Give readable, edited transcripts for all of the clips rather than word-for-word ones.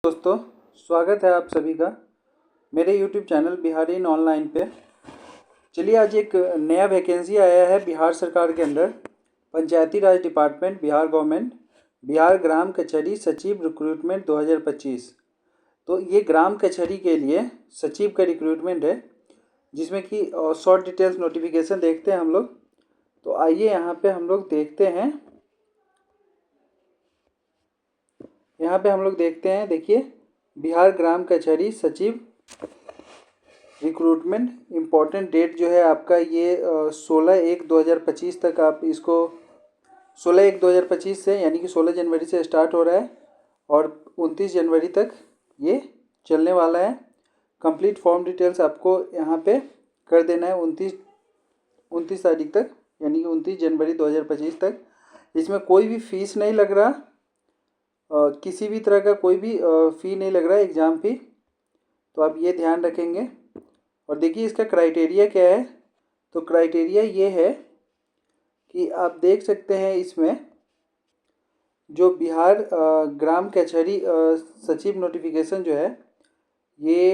दोस्तों, स्वागत है आप सभी का मेरे YouTube चैनल बिहारी इन ऑनलाइन पे। चलिए, आज एक नया वैकेंसी आया है बिहार सरकार के अंदर, पंचायती राज डिपार्टमेंट, बिहार गवर्नमेंट, बिहार ग्राम कचहरी सचिव रिक्रूटमेंट 2025। तो ये ग्राम कचहरी के लिए सचिव का रिक्रूटमेंट है, जिसमें कि शॉर्ट डिटेल्स नोटिफिकेशन देखते हैं हम लोग। तो आइए यहाँ पे हम लोग देखते हैं। यहाँ पे हम लोग देखते हैं, देखिए, बिहार ग्राम कचहरी सचिव रिक्रूटमेंट। इम्पॉर्टेंट डेट जो है आपका ये 16/1/2025 तक आप इसको 16/1/2025 से, यानी कि 16 जनवरी से स्टार्ट हो रहा है और 29 जनवरी तक ये चलने वाला है। कंप्लीट फॉर्म डिटेल्स आपको यहाँ पे कर देना है 29 तारीख तक, यानी कि 29 जनवरी 2025 तक। इसमें कोई भी फीस नहीं लग रहा, किसी भी तरह का कोई भी फ़ी नहीं लग रहा है, एग्ज़ाम फ़ी। तो आप ये ध्यान रखेंगे। और देखिए इसका क्राइटेरिया क्या है। तो क्राइटेरिया ये है कि आप देख सकते हैं इसमें जो बिहार ग्राम कचहरी सचिव नोटिफिकेशन जो है ये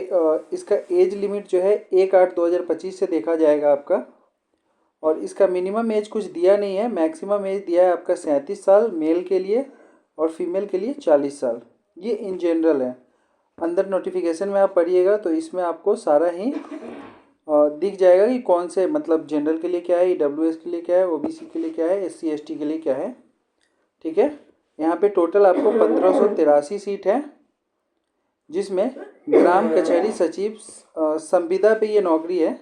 इसका एज लिमिट जो है 1/8/2025 से देखा जाएगा आपका। और इसका मिनिमम एज कुछ दिया नहीं है, मैक्सिमम एज दिया है आपका 37 साल मेल के लिए और फीमेल के लिए 40 साल। ये इन जनरल है। अंदर नोटिफिकेशन में आप पढ़िएगा तो इसमें आपको सारा ही दिख जाएगा कि कौन से, मतलब जनरल के लिए क्या है, EWS के लिए क्या है, OBC के लिए क्या है, SC ST के लिए क्या है। ठीक है, यहाँ पे टोटल आपको 1583 सीट है, जिसमें ग्राम कचहरी सचिव संविदा पे ये नौकरी है,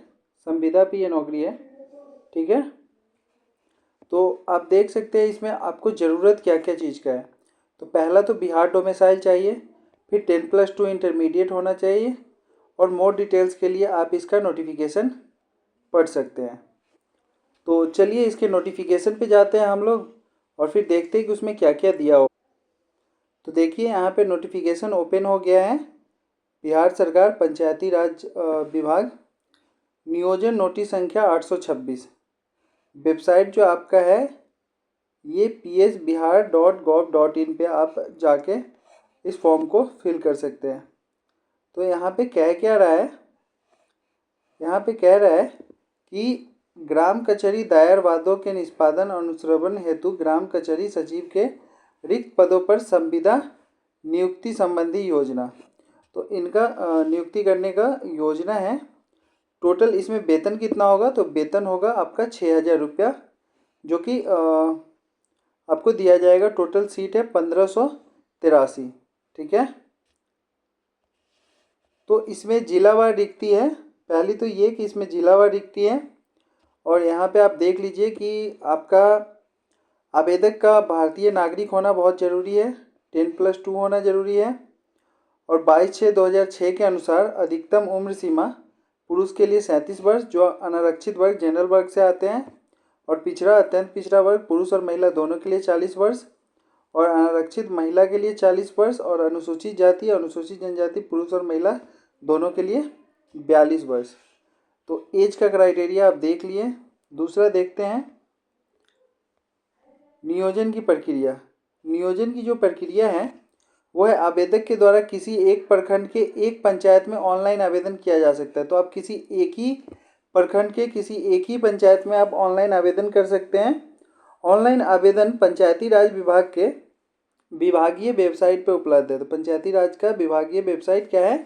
संविदा पे ये नौकरी है। ठीक है, तो आप देख सकते हैं इसमें आपको ज़रूरत क्या क्या चीज़ का है। तो पहला तो बिहार डोमिसाइल चाहिए, फिर 10+2 इंटरमीडिएट होना चाहिए, और मोर डिटेल्स के लिए आप इसका नोटिफिकेशन पढ़ सकते हैं। तो चलिए इसके नोटिफिकेशन पे जाते हैं हम लोग और फिर देखते हैं कि उसमें क्या क्या दिया हो। तो देखिए यहाँ पे नोटिफिकेशन ओपन हो गया है। बिहार सरकार पंचायती राज विभाग, नियोजन नोटिस संख्या 826। वेबसाइट जो आपका है ये psbihar.gov.in पे आप जाके इस फॉर्म को फिल कर सकते हैं। तो यहाँ पे कह क्या रहा है, यहाँ पे कह रहा है कि ग्राम कचहरी दायर वादों के निष्पादन अनुश्रवण हेतु ग्राम कचहरी सचिव के रिक्त पदों पर संविदा नियुक्ति संबंधी योजना। तो इनका नियुक्ति करने का योजना है। टोटल इसमें वेतन कितना होगा, तो वेतन होगा आपका 6000 रुपया, जो कि आपको दिया जाएगा। टोटल सीट है 1583। ठीक है, तो इसमें जिलावार रिक्ति है। पहली तो ये कि इसमें जिलावार रिक्ति है, और यहाँ पे आप देख लीजिए कि आपका आवेदक का भारतीय नागरिक होना बहुत ज़रूरी है, 10+2 होना ज़रूरी है, और 22/6/2006 के अनुसार अधिकतम उम्र सीमा पुरुष के लिए 37 वर्ष, जो अनारक्षित वर्ग जनरल वर्ग से आते हैं, और पिछड़ा अत्यंत पिछड़ा वर्ग पुरुष और महिला दोनों के लिए 40 वर्ष, और अनारक्षित महिला के लिए 40 वर्ष, और अनुसूचित जाति अनुसूचित जनजाति पुरुष और महिला दोनों के लिए 42 वर्ष। तो एज का क्राइटेरिया आप देख लिए। दूसरा देखते हैं नियोजन की प्रक्रिया। नियोजन की जो प्रक्रिया है वो है आवेदक के द्वारा किसी एक प्रखंड के एक पंचायत में ऑनलाइन आवेदन किया जा सकता है। तो आप किसी एक ही प्रखंड के किसी एक ही पंचायत में आप ऑनलाइन आवेदन कर सकते हैं। ऑनलाइन आवेदन पंचायती राज विभाग के विभागीय वेबसाइट पर उपलब्ध है। तो पंचायती राज का विभागीय वेबसाइट क्या है,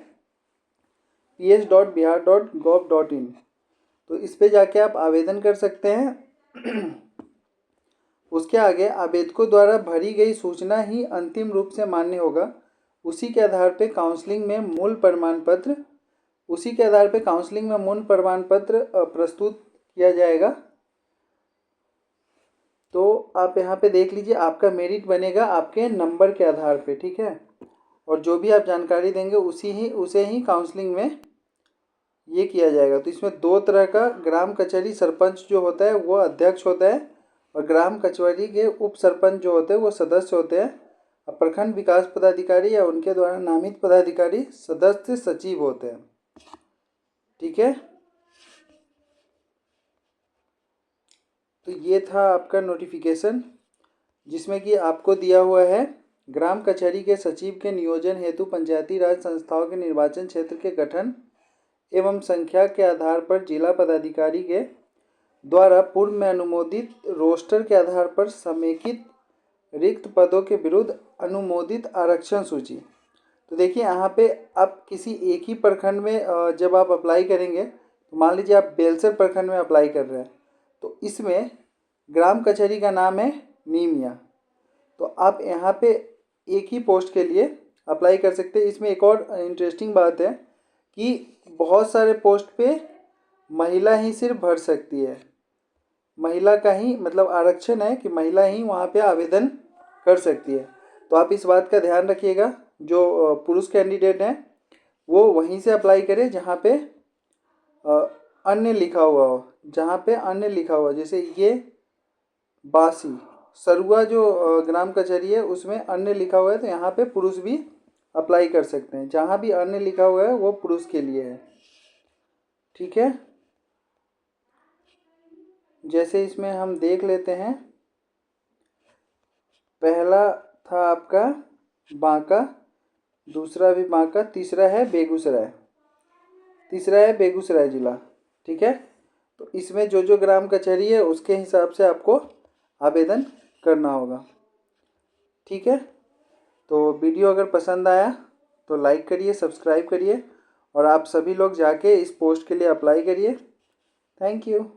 ps.bihar.gov.in। तो इस पे जाके आप आवेदन कर सकते हैं। उसके आगे आवेदकों द्वारा भरी गई सूचना ही अंतिम रूप से मान्य होगा। उसी के आधार पे काउंसलिंग में मूल प्रमाण पत्र प्रस्तुत किया जाएगा। तो आप यहाँ पे देख लीजिए, आपका मेरिट बनेगा आपके नंबर के आधार पे। ठीक है, और जो भी आप जानकारी देंगे उसे ही काउंसलिंग में ये किया जाएगा। तो इसमें दो तरह का, ग्राम कचहरी सरपंच जो होता है वो अध्यक्ष होता है, और ग्राम कचहरी के उप सरपंच जो होते हैं वो सदस्य होते हैं। और प्रखंड विकास पदाधिकारी या उनके द्वारा नामित पदाधिकारी सदस्य सचिव होते हैं। ठीक है, तो ये था आपका नोटिफिकेशन, जिसमें कि आपको दिया हुआ है ग्राम कचहरी के सचिव के नियोजन हेतु पंचायती राज संस्थाओं के निर्वाचन क्षेत्र के गठन एवं संख्या के आधार पर जिला पदाधिकारी के द्वारा पूर्व में अनुमोदित रोस्टर के आधार पर समेकित रिक्त पदों के विरुद्ध अनुमोदित आरक्षण सूची। तो देखिए यहाँ पे आप किसी एक ही प्रखंड में जब आप अप्लाई करेंगे, तो मान लीजिए आप बेलसर प्रखंड में अप्लाई कर रहे हैं, तो इसमें ग्राम कचहरी का नाम है नीमिया। तो आप यहाँ पे एक ही पोस्ट के लिए अप्लाई कर सकते हैं। इसमें एक और इंटरेस्टिंग बात है कि बहुत सारे पोस्ट पे महिला ही सिर्फ भर सकती है, महिला का ही मतलब आरक्षण है कि महिला ही वहाँ पे आवेदन कर सकती है। तो आप इस बात का ध्यान रखिएगा, जो पुरुष कैंडिडेट हैं वो वहीं से अप्लाई करें जहाँ पे अन्य लिखा हुआ हो, जहाँ पे अन्य लिखा हुआ, जैसे ये बासी सरुआ जो ग्राम कचहरी है उसमें अन्य लिखा हुआ है, तो यहाँ पे पुरुष भी अप्लाई कर सकते हैं। जहाँ भी अन्य लिखा हुआ है वो पुरुष के लिए है, ठीक है। जैसे इसमें हम देख लेते हैं, पहला था आपका बांका, दूसरा भी बांका, तीसरा है बेगूसराय, तीसरा है बेगूसराय जिला, ठीक है। तो इसमें जो जो ग्राम कचहरी है उसके हिसाब से आपको आवेदन करना होगा, ठीक है। तो वीडियो अगर पसंद आया तो लाइक करिए, सब्सक्राइब करिए और आप सभी लोग जाके इस पोस्ट के लिए अप्लाई करिए। Thank you.